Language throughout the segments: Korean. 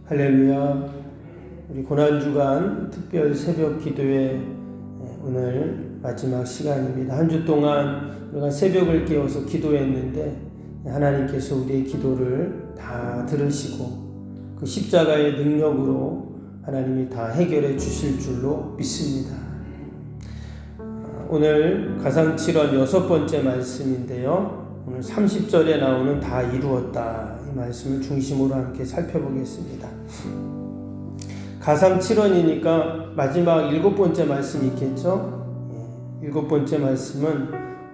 할렐루야. 우리 고난주간 특별 새벽 기도회 오늘 마지막 시간입니다. 한 주 동안 우리가 새벽을 깨워서 기도했는데 하나님께서 우리의 기도를 다 들으시고 그 십자가의 능력으로 하나님이 다 해결해 주실 줄로 믿습니다. 오늘 가상칠언 6번째 말씀인데요. 오늘 30절에 나오는 다 이루었다. 이 말씀을 중심으로 함께 살펴보겠습니다. 가상칠언이니까 마지막 7번째 말씀이 있겠죠. 7번째 말씀은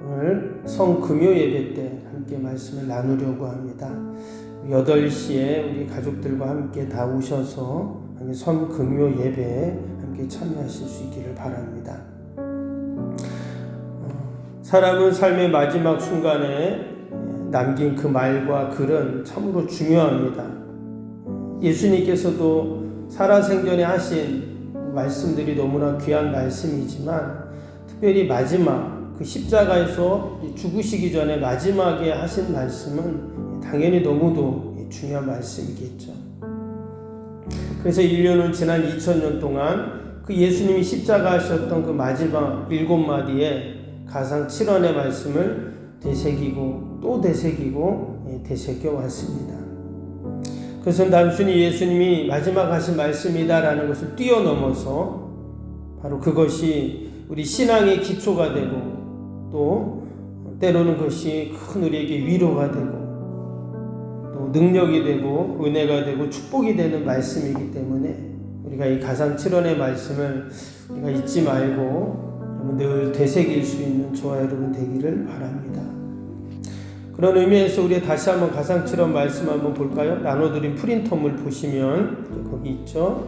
오늘 성금요 예배 때 함께 말씀을 나누려고 합니다. 8시에 우리 가족들과 함께 다 오셔서 성금요 예배에 함께 참여하실 수 있기를 바랍니다. 사람은 삶의 마지막 순간에 남긴 그 말과 글은 참으로 중요합니다. 예수님께서도 살아생전에 하신 말씀들이 너무나 귀한 말씀이지만 특별히 마지막 그 십자가에서 죽으시기 전에 마지막에 하신 말씀은 당연히 너무도 중요한 말씀이겠죠. 그래서 인류는 지난 2000년 동안 그 예수님이 십자가 하셨던 그 마지막 7마디의 가상칠언의 말씀을 되새기고 또 되새기고 되새겨왔습니다. 그것은 단순히 예수님이 마지막 하신 말씀이다라는 것을 뛰어넘어서 바로 그것이 우리 신앙의 기초가 되고 또 때로는 그것이 큰 우리에게 위로가 되고 또 능력이 되고 은혜가 되고 축복이 되는 말씀이기 때문에 우리가 이 가상칠언의 말씀을 우리가 잊지 말고 늘 되새길 수 있는 저와 여러분 되기를 바랍니다. 그런 의미에서 우리 다시 한번 가상칠언 말씀 한번 볼까요? 나눠드린 프린트홈을 보시면 거기 있죠.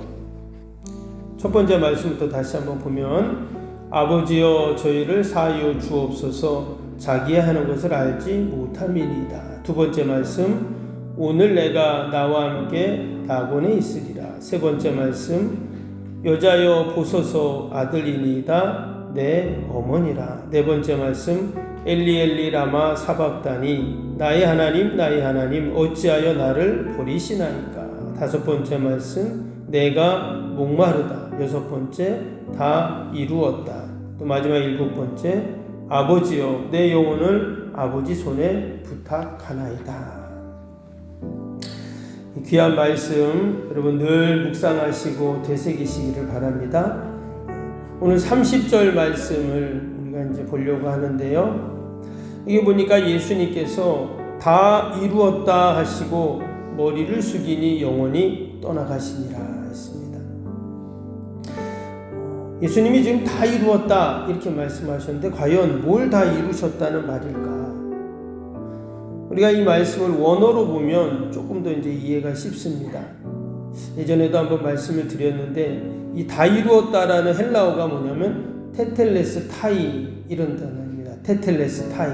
첫 번째 말씀부터 다시 한번 보면 아버지여 저희를 사하여 주옵소서 자기의 하는 것을 알지 못함이니이다. 두 번째 말씀 오늘 내가 나와 함께 낙원에 있으리라. 세 번째 말씀 여자여 보소서 아들이니이다 내 어머니라. 네 번째 말씀 엘리 라마 사박다니 나의 하나님 어찌하여 나를 버리시나이까. 다섯 번째 말씀 내가 목마르다. 여섯 번째 다 이루었다. 또 마지막 7번째 아버지여 내 영혼을 아버지 손에 부탁하나이다. 귀한 말씀 여러분 늘 묵상하시고 되새기시기를 바랍니다. 오늘 30절 말씀을 우리가 이제 보려고 하는데요. 이게 보니까 예수님께서 다 이루었다 하시고 머리를 숙이니 영원히 떠나가시니라 했습니다. 예수님이 지금 다 이루었다 이렇게 말씀하셨는데 과연 뭘 다 이루셨다는 말일까? 우리가 이 말씀을 원어로 보면 조금 더 이제 이해가 쉽습니다. 예전에도 한번 말씀을 드렸는데 이 다 이루었다라는 헬라어가 뭐냐면 테텔레스 타이 이런 단어입니다. 테텔레스 타이.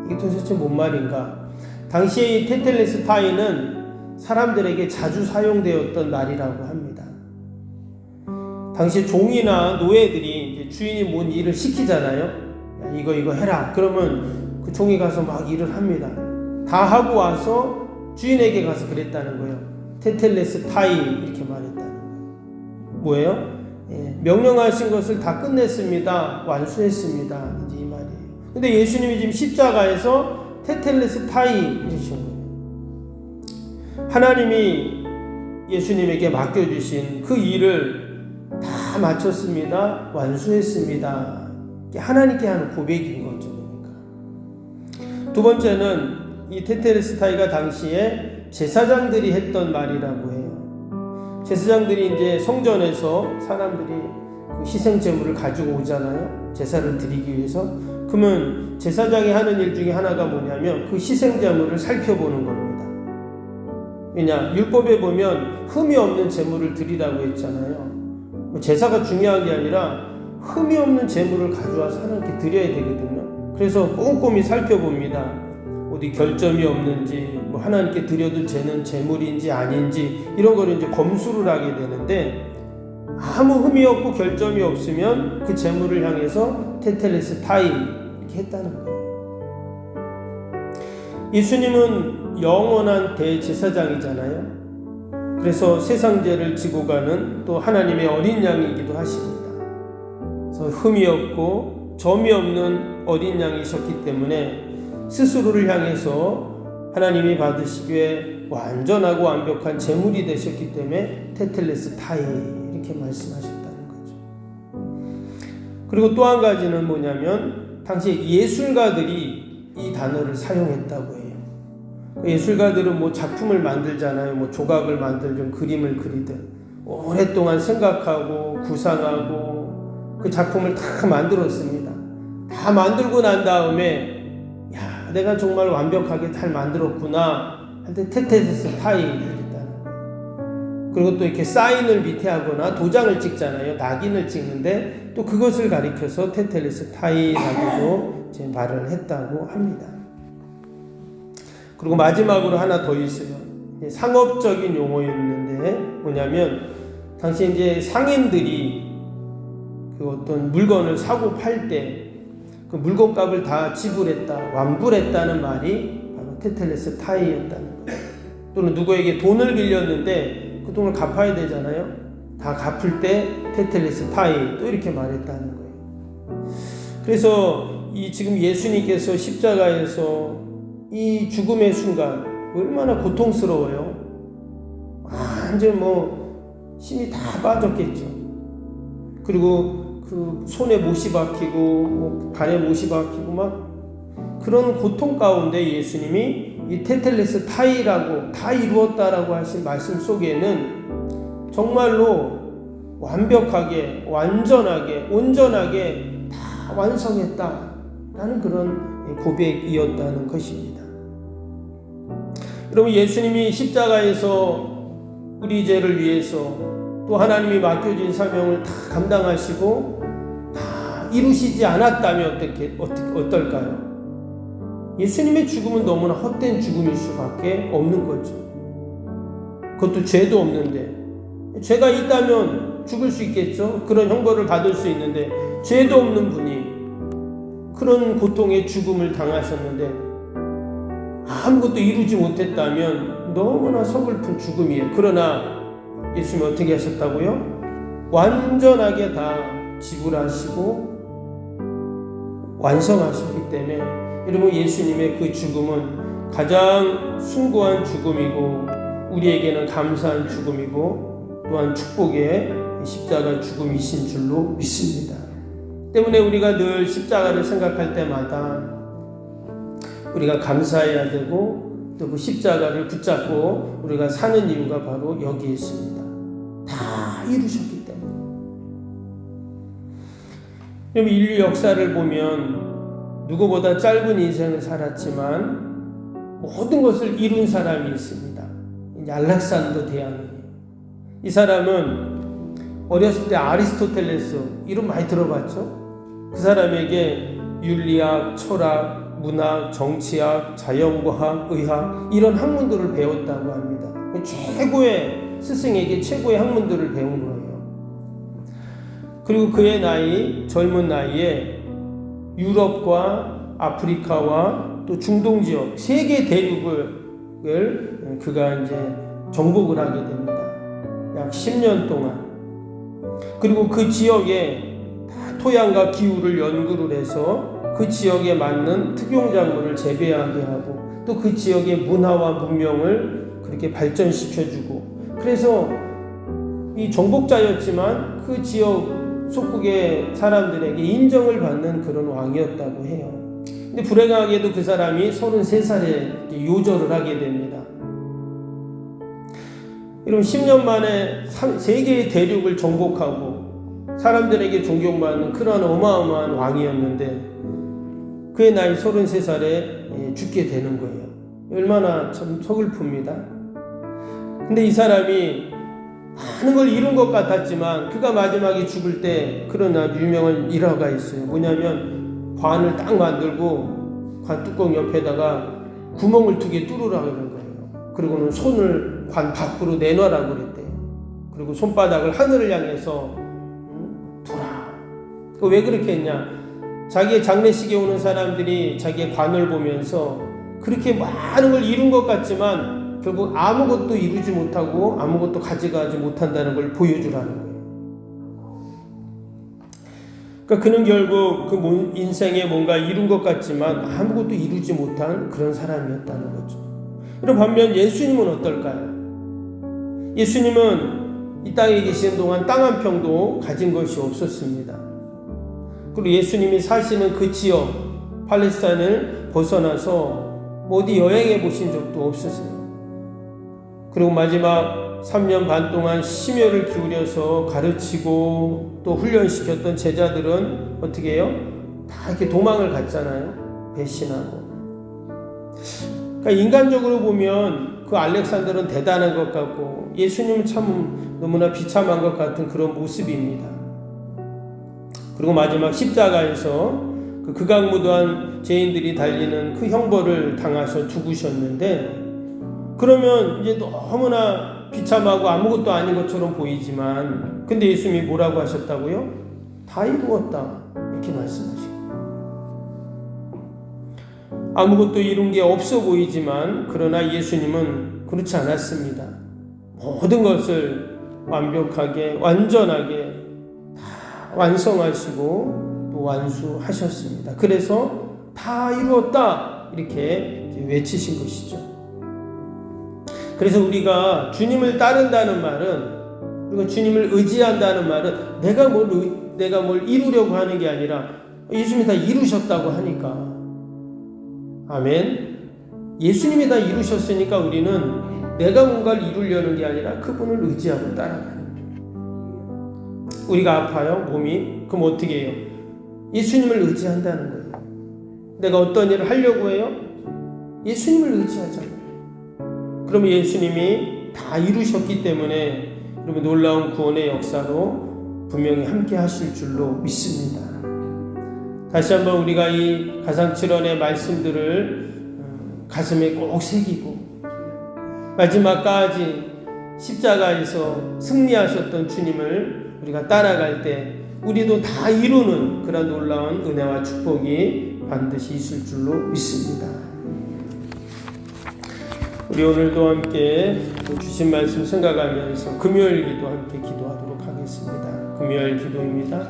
이게 도대체 뭔 말인가? 당시에 이 테텔레스 타이는 사람들에게 자주 사용되었던 말이라고 합니다. 당시 종이나 노예들이 이제 주인이 뭔 일을 시키잖아요. 야, 이거 해라. 그러면 그 종이 가서 막 일을 합니다. 다 하고 와서 주인에게 가서 그랬다는 거예요. 테텔레스 타이 이렇게 말했다는 거예요. 뭐예요? 명령하신 것을 다 끝냈습니다. 완수했습니다. 이제 이 말이에요. 근데 예수님이 지금 십자가에서 테텔레스 타이 이러신 거예요. 하나님이 예수님에게 맡겨주신 그 일을 다 마쳤습니다. 완수했습니다. 하나님께 하는 고백인 거죠. 그러니까. 두 번째는 이 테텔레스타이가 당시에 제사장들이 했던 말이라고 해요. 제사장들이 이제 성전에서 사람들이 그 희생 제물을 가지고 오잖아요. 제사를 드리기 위해서. 그러면 제사장이 하는 일 중에 하나가 뭐냐면 그 희생 제물을 살펴보는 겁니다. 왜냐? 율법에 보면 흠이 없는 제물을 드리라고 했잖아요. 제사가 중요한 게 아니라 흠이 없는 제물을 가져와서 하나님께 드려야 되거든요. 그래서 꼼꼼히 살펴봅니다. 어디 결점이 없는지, 뭐 하나님께 드려도 되는 제물인지 아닌지 이런 거를 이제 검수를 하게 되는데 아무 흠이 없고 결점이 없으면 그 제물을 향해서 테텔레스 타이 이렇게 했다는 거예요. 예수님은 영원한 대제사장이잖아요. 그래서 세상 죄를 지고 가는 또 하나님의 어린 양이기도 하십니다. 그래서 흠이 없고 점이 없는 어린 양이셨기 때문에 스스로를 향해서 하나님이 받으시기에 완전하고 완벽한 제물이 되셨기 때문에 테텔레스타이 이렇게 말씀하셨다는 거죠. 그리고 또 한 가지는 뭐냐면 당시 예술가들이 이 단어를 사용했다고 해요. 예술가들은 뭐 작품을 만들잖아요. 뭐 조각을 만들든 그림을 그리든 오랫동안 생각하고 구상하고 그 작품을 다 만들었습니다. 다 만들고 난 다음에 야, 내가 정말 완벽하게 잘 만들었구나 할 때 테텔레스타이 이랬다는 거예요. 그리고 또 이렇게 사인을 밑에 하거나 도장을 찍잖아요. 낙인을 찍는데 또 그것을 가리켜서 테텔레스타이라고도 말을 했다고 합니다. 그리고 마지막으로 하나 더 있어요. 상업적인 용어였는데 뭐냐면 당시 이제 상인들이 그 어떤 물건을 사고 팔 때 그 물건값을 다 지불했다, 완불했다는 말이 바로 테텔레스타이였다는 거예요. 또는 누구에게 돈을 빌렸는데 그 돈을 갚아야 되잖아요. 다 갚을 때 테텔레스타이 또 이렇게 말했다는 거예요. 그래서 이 지금 예수님께서 십자가에서 이 죽음의 순간 얼마나 고통스러워요. 완전 뭐 힘이 다 빠졌겠죠. 그리고 그 손에 못이 박히고 뭐 발에 못이 박히고 막 그런 고통 가운데 예수님이 이 테텔레스타이라고 다 이루었다라고 하신 말씀 속에는 정말로 완벽하게 완전하게 온전하게 다 완성했다라는 그런 고백이었다는 것입니다. 여러분, 예수님이 십자가에서 우리 죄를 위해서 또 하나님이 맡겨진 사명을 다 감당하시고 다 이루시지 않았다면 어떨까요? 예수님의 죽음은 너무나 헛된 죽음일 수밖에 없는 거죠. 그것도 죄도 없는데, 죄가 있다면 죽을 수 있겠죠. 그런 형벌을 받을 수 있는데 죄도 없는 분이 그런 고통의 죽음을 당하셨는데 아무것도 이루지 못했다면 너무나 서글픈 죽음이에요. 그러나 예수님이 어떻게 하셨다고요? 완전하게 다 지불하시고 완성하셨기 때문에 여러분, 예수님의 그 죽음은 가장 숭고한 죽음이고 우리에게는 감사한 죽음이고 또한 축복의 십자가 죽음이신 줄로 믿습니다. 때문에 우리가 늘 십자가를 생각할 때마다 우리가 감사해야 되고 또 그 십자가를 붙잡고 우리가 사는 이유가 바로 여기에 있습니다. 다 이루셨기 때문에. 여러분, 인류 역사를 보면 누구보다 짧은 인생을 살았지만 모든 것을 이룬 사람이 있습니다. 알렉산더 대왕이에요. 이 사람은 어렸을 때 아리스토텔레스 이름 많이 들어봤죠? 그 사람에게 윤리학, 철학, 문학, 정치학, 자연과학, 의학 이런 학문들을 배웠다고 합니다. 최고의 스승에게 최고의 학문들을 배운 거예요. 그리고 그의 젊은 나이에 유럽과 아프리카와 또 중동 지역 세 개 대륙을 그가 이제 정복을 하게 됩니다. 약 10년 동안. 그리고 그 지역에 다 토양과 기후를 연구를 해서 그 지역에 맞는 특용작물을 재배하게 하고 또 그 지역의 문화와 문명을 그렇게 발전시켜주고, 그래서 이 정복자였지만 그 지역 속국의 사람들에게 인정을 받는 그런 왕이었다고 해요. 근데 불행하게도 그 사람이 33살에 요절을 하게 됩니다. 이런 10년 만에 세계의 대륙을 정복하고 사람들에게 존경받는 그런 어마어마한 왕이었는데 그의 나이 33살에 죽게 되는 거예요. 얼마나 참 서글픕니다. 근데 이 사람이 많은 걸 이룬 것 같았지만 그가 마지막에 죽을 때 그런 아주 유명한 일화가 있어요. 뭐냐면 관을 딱 만들고 관 뚜껑 옆에다가 구멍을 2개 뚫으라고 그런 거예요. 그리고는 손을 관 밖으로 내놔라고 그랬대요. 그리고 손바닥을 하늘을 향해서 두라. 왜 그렇게 했냐? 자기의 장례식에 오는 사람들이 자기의 관을 보면서 그렇게 많은 걸 이룬 것 같지만 결국 아무것도 이루지 못하고 아무것도 가져가지 못한다는 걸 보여주라는 거예요. 그러니까 그는 결국 그 인생에 뭔가 이룬 것 같지만 아무것도 이루지 못한 그런 사람이었다는 거죠. 그럼 반면 예수님은 어떨까요? 예수님은 이 땅에 계시는 동안 땅 한 평도 가진 것이 없었습니다. 그리고 예수님이 사시는 그 지역 팔레스타인을 벗어나서 어디 여행해 보신 적도 없으세요. 그리고 마지막 3년 반 동안 심혈을 기울여서 가르치고 또 훈련시켰던 제자들은 어떻게 해요? 다 이렇게 도망을 갔잖아요. 배신하고. 그러니까 인간적으로 보면 그 알렉산더는 대단한 것 같고 예수님은 참 너무나 비참한 것 같은 그런 모습입니다. 그리고 마지막 십자가에서 그 극악무도한 죄인들이 달리는 그 형벌을 당하셔 죽으셨는데, 그러면 이제 너무나 비참하고 아무것도 아닌 것처럼 보이지만, 근데 예수님이 뭐라고 하셨다고요? 다 이루었다 이렇게 말씀하시고, 아무것도 이룬 게 없어 보이지만 그러나 예수님은 그렇지 않았습니다. 모든 것을 완벽하게 완전하게 다 완성하시고 또 완수하셨습니다. 그래서 다 이루었다 이렇게 외치신 것이죠. 그래서 우리가 주님을 따른다는 말은, 그리고 주님을 의지한다는 말은 내가 뭘 이루려고 하는 게 아니라 예수님이 다 이루셨다고 하니까, 아멘. 예수님이 다 이루셨으니까 우리는 내가 뭔가를 이루려는 게 아니라 그분을 의지하고 따라가는 거예요. 우리가 아파요, 몸이. 그럼 어떻게 해요? 예수님을 의지한다는 거예요. 내가 어떤 일을 하려고 해요? 예수님을 의지하잖아요. 그러면 예수님이 다 이루셨기 때문에 여러분 놀라운 구원의 역사로 분명히 함께 하실 줄로 믿습니다. 다시 한번 우리가 이 가상칠언의 말씀들을 가슴에 꼭 새기고 마지막까지 십자가에서 승리하셨던 주님을 우리가 따라갈 때 우리도 다 이루는 그런 놀라운 은혜와 축복이 반드시 있을 줄로 믿습니다. 우리 오늘도 함께 주신 말씀 생각하면서 금요일 기도 함께 기도하도록 하겠습니다. 금요일 기도입니다.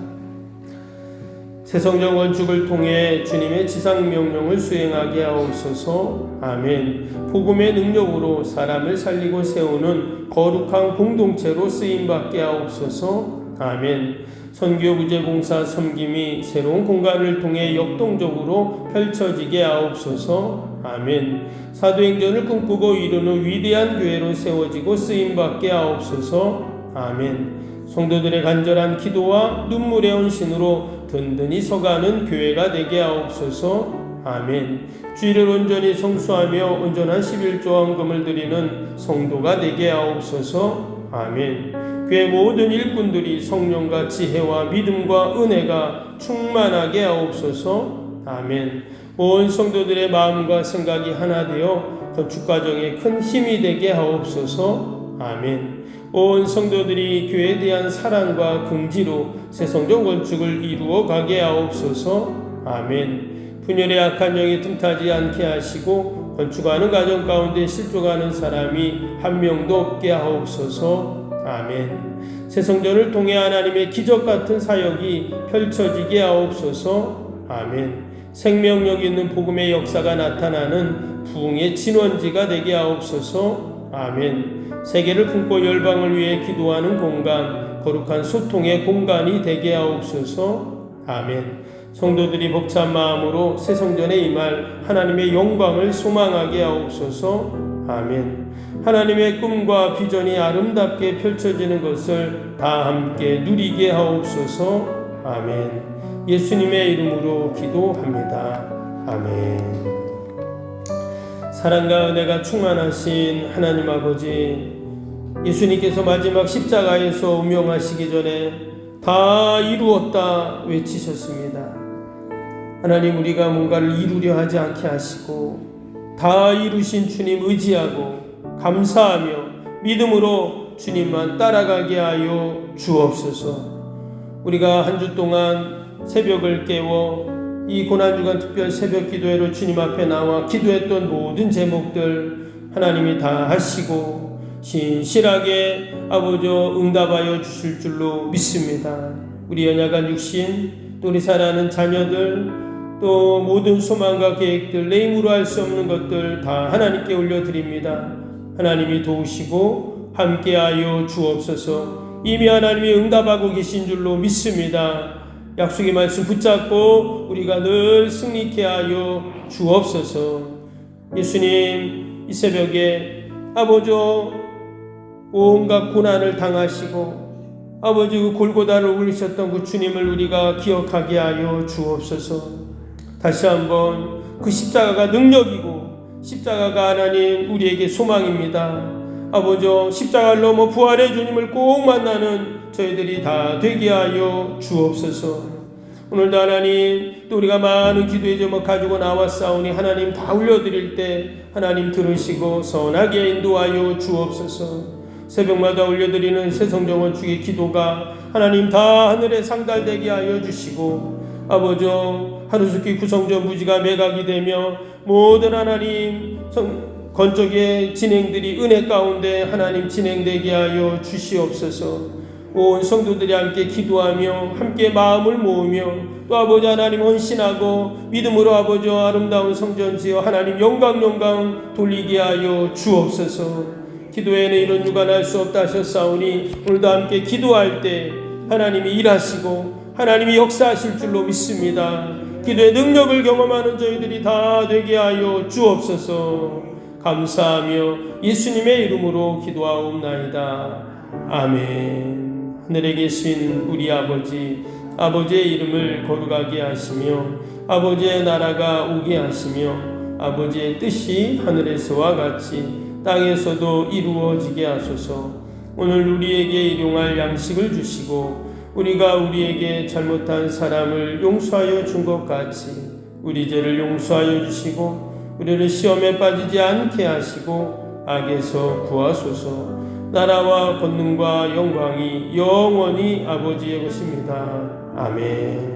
새성전 건축을 통해 주님의 지상명령을 수행하게 하옵소서. 아멘. 복음의 능력으로 사람을 살리고 세우는 거룩한 공동체로 쓰임받게 하옵소서. 아멘. 선교구제봉사 섬김이 새로운 공간을 통해 역동적으로 펼쳐지게 하옵소서. 아멘. 사도행전을 꿈꾸고 이루는 위대한 교회로 세워지고 쓰임받게 하옵소서. 아멘. 성도들의 간절한 기도와 눈물의 헌신으로 든든히 서가는 교회가 되게 하옵소서. 아멘. 주일을 온전히 성수하며 온전한 11조 헌금을 드리는 성도가 되게 하옵소서. 아멘. 교회 모든 일꾼들이 성령과 지혜와 믿음과 은혜가 충만하게 하옵소서. 아멘. 온 성도들의 마음과 생각이 하나 되어 건축 과정에 큰 힘이 되게 하옵소서. 아멘. 온 성도들이 교회에 대한 사랑과 긍지로 새성전 건축을 이루어 가게 하옵소서. 아멘. 분열의 악한 영이 틈타지 않게 하시고 건축하는 과정 가운데 실족하는 사람이 한 명도 없게 하옵소서. 아멘. 새성전을 통해 하나님의 기적 같은 사역이 펼쳐지게 하옵소서. 아멘. 생명력 있는 복음의 역사가 나타나는 부흥의 진원지가 되게 하옵소서. 아멘. 세계를 품고 열방을 위해 기도하는 공간, 거룩한 소통의 공간이 되게 하옵소서. 아멘. 성도들이 벅찬 마음으로 새성전에 임할 하나님의 영광을 소망하게 하옵소서. 아멘. 하나님의 꿈과 비전이 아름답게 펼쳐지는 것을 다 함께 누리게 하옵소서. 아멘. 예수님의 이름으로 기도합니다. 아멘. 사랑과 은혜가 충만하신 하나님 아버지, 예수님께서 마지막 십자가에서 운명하시기 전에 다 이루었다 외치셨습니다. 하나님, 우리가 뭔가를 이루려 하지 않게 하시고 다 이루신 주님 의지하고 감사하며 믿음으로 주님만 따라가게 하여 주옵소서. 우리가 한 주 동안 새벽을 깨워 이 고난주간 특별 새벽 기도회로 주님 앞에 나와 기도했던 모든 제목들 하나님이 다 하시고 신실하게 아버지 응답하여 주실 줄로 믿습니다. 우리 연약한 육신, 또 우리 사랑하는 자녀들, 또 모든 소망과 계획들, 내 힘으로 할 수 없는 것들 다 하나님께 올려드립니다. 하나님이 도우시고 함께하여 주옵소서. 이미 하나님이 응답하고 계신 줄로 믿습니다. 약속의 말씀 붙잡고 우리가 늘 승리케 하여 주옵소서. 예수님, 이 새벽에 아버지 온갖 고난을 당하시고 아버지 그 골고다를 울리셨던 그 주님을 우리가 기억하게 하여 주옵소서. 다시 한번 그 십자가가 능력이고 십자가가 하나님 우리에게 소망입니다. 아버지 십자가를 넘어 부활의 주님을 꼭 만나는 저희들이 다 되게 하여 주옵소서. 오늘도 하나님 또 우리가 많은 기도의 제목 가지고 나왔사오니 하나님 다 올려드릴 때 하나님 들으시고 선하게 인도하여 주옵소서. 새벽마다 올려드리는 새성정원 주의 기도가 하나님 다 하늘에 상달되게 하여 주시고 아버지 하루속히 구성전 부지가 매각이 되며 모든 하나님 건축의 진행들이 은혜 가운데 하나님 진행되게 하여 주시옵소서. 온 성도들이 함께 기도하며 함께 마음을 모으며 또 아버지 하나님 헌신하고 믿음으로 아버지 아름다운 성전 지어 하나님 영광 돌리게 하여 주옵소서. 기도에는 이런 유관할 수 없다 하셨사오니 오늘도 함께 기도할 때 하나님이 일하시고 하나님이 역사하실 줄로 믿습니다. 기도의 능력을 경험하는 저희들이 다 되게 하여 주옵소서. 감사하며 예수님의 이름으로 기도하옵나이다. 아멘. 하늘에 계신 우리 아버지의 이름을 거룩하게 하시며 아버지의 나라가 오게 하시며 아버지의 뜻이 하늘에서와 같이 땅에서도 이루어지게 하소서. 오늘 우리에게 일용할 양식을 주시고 우리가 우리에게 잘못한 사람을 용서하여 준 것 같이 우리 죄를 용서하여 주시고 우리를 시험에 빠지지 않게 하시고 악에서 구하소서. 나라와 권능과 영광이 영원히 아버지의 것입니다. 아멘.